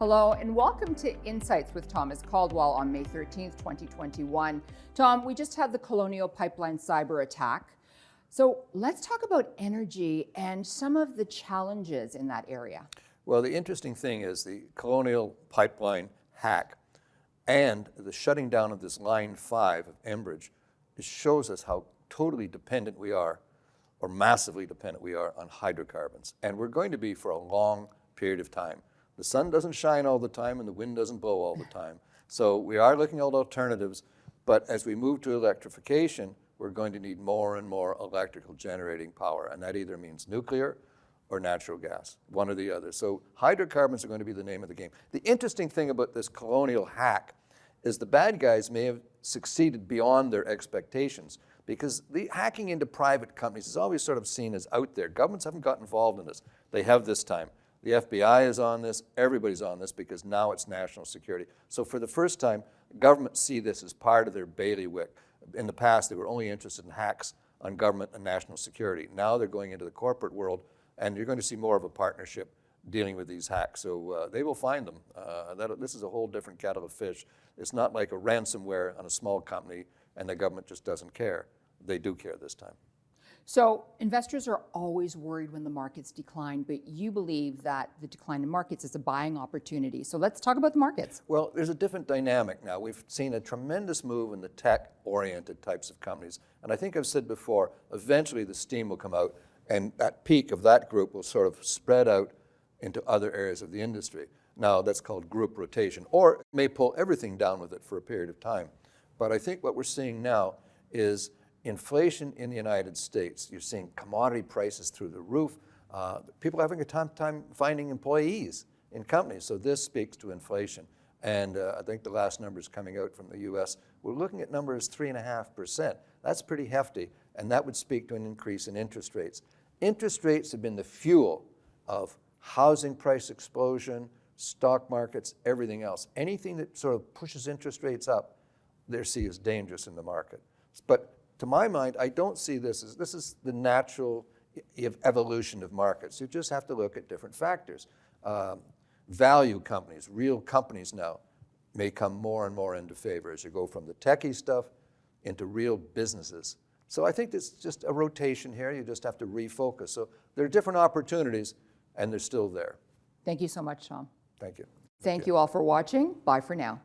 Hello and welcome to Insights with Thomas Caldwell on May 13th, 2021. Tom, we just had the Colonial Pipeline cyber attack. So let's talk about energy and some of the challenges in that area. Well, the interesting thing is the Colonial Pipeline hack and the shutting down of this Line 5 of Enbridge, it shows us how totally dependent we are, or massively dependent we are on hydrocarbons. And we're going to be for a long period of time. The sun doesn't shine all the time and the wind doesn't blow all the time. So we are looking at alternatives, but as we move to electrification, we're going to need more and more electrical generating power. And that either means nuclear or natural gas, one or the other. So hydrocarbons are going to be the name of the game. The interesting thing about this Colonial hack is the bad guys may have succeeded beyond their expectations, because the hacking into private companies is always sort of seen as out there. Governments haven't got involved in this. They have this time. The FBI is on this, everybody's on this, because now it's national security. So for the first time, governments see this as part of their bailiwick. In the past, they were only interested in hacks on government and national security. Now they're going into the corporate world, and you're going to see more of a partnership dealing with these hacks. So they will find them. This is a whole different kettle of fish. It's not like a ransomware on a small company and the government just doesn't care. They do care this time. So investors are always worried when the markets decline, but you believe that the decline in markets is a buying opportunity. So let's talk about the markets. Well, there's a different dynamic now. We've seen a tremendous move in the tech-oriented types of companies. And I think I've said before, eventually the steam will come out and that peak of that group will sort of spread out into other areas of the industry. Now that's called group rotation, or it may pull everything down with it for a period of time. But I think what we're seeing now is inflation in the United States. You're seeing commodity prices through the roof. People are having a time finding employees in companies. So this speaks to inflation. And I think the last numbers coming out from the US, we're looking at numbers 3.5%. That's pretty hefty. And that would speak to an increase in interest rates. Interest rates have been the fuel of housing price explosion, stock markets, everything else. Anything that sort of pushes interest rates up, they're seen as dangerous in the market. But to my mind, I don't see this is the natural evolution of markets. You just have to look at different factors. Value companies, real companies now, may come more and more into favor as you go from the techie stuff into real businesses. So I think it's just a rotation here. You just have to refocus. So there are different opportunities, and they're still there. Thank you so much, Tom. Thank you. Thank you all for watching. Bye for now.